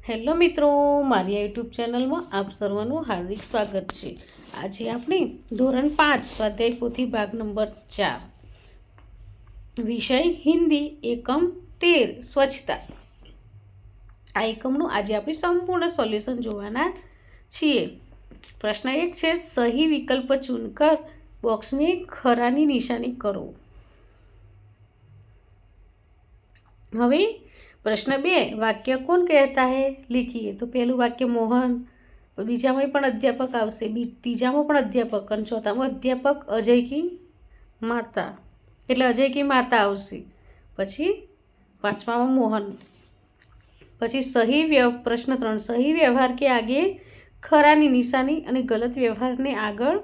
Hello મિત્રો, મારી YouTube ચેનલમાં આપ સર્વનું હાર્દિક સ્વાગત છે। આજે આપણે ધોરણ 5 સ્વાધ્યાય પોથી ભાગ નંબર 4 વિષય હિન્દી એકમ 13 સ્વચ્છતા આ એકમનું આજે આપણે સંપૂર્ણ સોલ્યુશન જોવાના છીએ। પ્રશ્ન 1 છે, સही विकल्प चुनकर बॉक्स में खरानी निशानी करो। હવે प्रश्न 2, वाक्य कौन कहता है लिखिए। तो पहलू वाक्य मोहन, बीजा में पण अध्यापक आवशे, तीजा में पण अध्यापक, और चौथा में अध्यापक अजय की माता, एटले अजय की माता आवशे। पछी पांचमा में मोहन। पछी प्रश्न 3, सही व्यवहार के आगे खरानी निशानी अने गलत व्यवहार ने आगळ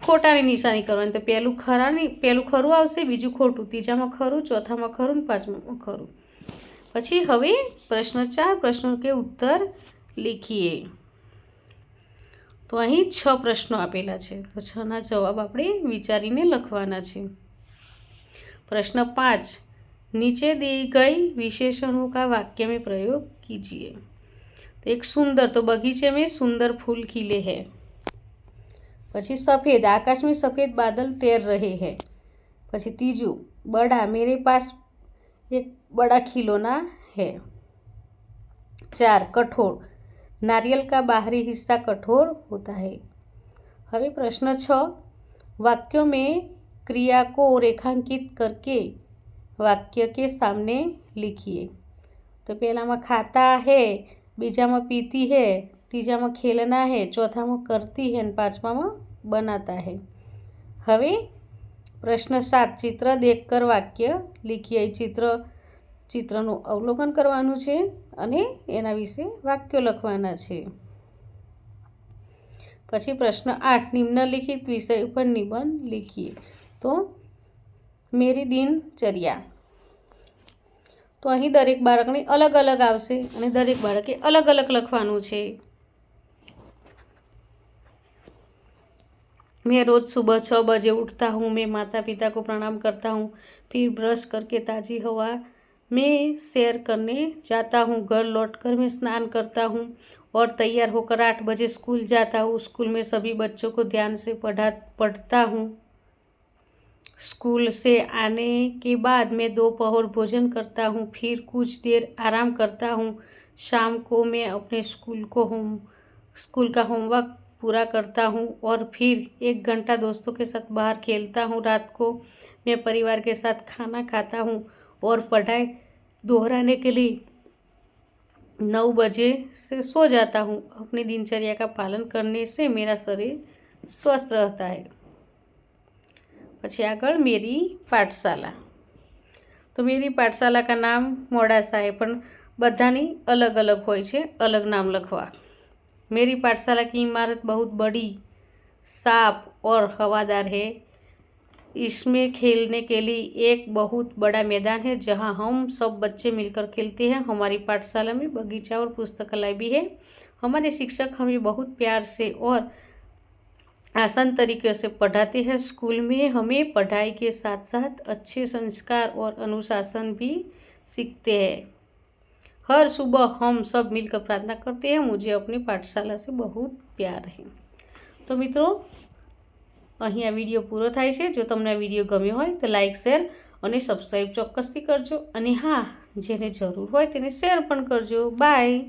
खोटानी निशानी करवानी। तो पहलू खरू आवशे, बीजू खोटू, तीजा में खरू, चौथा में खरू, पांचमा में खरू। पछी हवे प्रश्न 4, प्रश्नों के उत्तर लिखिए। तो अहीं 6 प्रश्नों आपेला छे, तो 6 ना जवाब आपणे विचारीने लखवाना छे। प्रश्न 5, नीचे दी गई विशेषणों का वाक्य में प्रयोग कीजिए। तो एक सुंदर, तो बगीचे में सुंदर फूल खिले हैं। पछी सफ़ेद, आकाश में सफ़ेद बादल तैर रहे हैं। पछी तीजू, बड़ा, मेरे पास एक बड़ा खिलौना है। 4, कठोर, नारियल का बाहरी हिस्सा कठोर होता है। हवे प्रश्न 6, वाक्यों में क्रिया को रेखांकित करके वाक्य के सामने लिखिए। तो पहला में खाता है, बीजा में पीती है, तीजा में खेलना है, चौथा में करती है, पांचवा में बनाता है। हवे प्रश्न 7, चित्र देखकर वाक्य लिखिए। चित्रનું અવલોકન કરવાનું છે અને એના વિશે વાક્યો લખવાના છે। પછી પ્રશ્ન 8, નિમ્નલિખિત વિષય ઉપર નિબંધ लिखिए। તો મેરી દિનચર્યા, તો અહીં દરેક બાળકને અલગ અલગ આવશે અને દરેક બાળકે અલગ અલગ લખવાનું છે। मैं रोज़ सुबह 6 बजे उठता हूँ, मैं माता पिता को प्रणाम करता हूँ, फिर ब्रश करके ताज़ी हवा में सैर करने जाता हूँ, घर लौटकर मैं स्नान करता हूँ और तैयार होकर 8 बजे स्कूल जाता हूँ। स्कूल में सभी बच्चों को ध्यान से पढ़ता हूँ। स्कूल से आने के बाद मैं दोपहर भोजन करता हूँ, फिर कुछ देर आराम करता हूँ। शाम को मैं अपने स्कूल का होमवर्क पूरा करता हूँ और फिर 1 घंटा दोस्तों के साथ बाहर खेलता हूँ। रात को मैं परिवार के साथ खाना खाता हूँ और पढ़ाई दोहराने के लिए 9 बजे से सो जाता हूँ। अपनी दिनचर्या का पालन करने से मेरा शरीर स्वस्थ रहता है। पछी आगळ मेरी पाठशाला, तो मेरी पाठशाला का नाम मोडासा है, पण बधानी अलग अलग होय छे, अलग नाम लखवा। मेरी पाठशाला की इमारत बहुत बड़ी, साफ और हवादार है। इसमें खेलने के लिए एक बहुत बड़ा मैदान है जहां हम सब बच्चे मिलकर खेलते हैं। हमारी पाठशाला में बगीचा और पुस्तकालय भी है। हमारे शिक्षक हमें बहुत प्यार से और आसान तरीके से पढ़ाते हैं। स्कूल में हमें पढ़ाई के साथ साथ अच्छे संस्कार और अनुशासन भी सीखते हैं। हर सुबह हम सब मिलकर प्रार्थना करते हैं। मुझे अपनी पाठशाला से बहुत प्यार है। तो मित्रों, અહીં આ વિડીયો પૂરો થાય છે। જો તમને આ વિડીયો ગમ્યો હોય તો લાઇક, શેર અને સબસ્ક્રાઈબ ચોક્કસથી કરજો, અને હા, જેને જરૂર હોય તેને શેર પણ કરજો। બાય।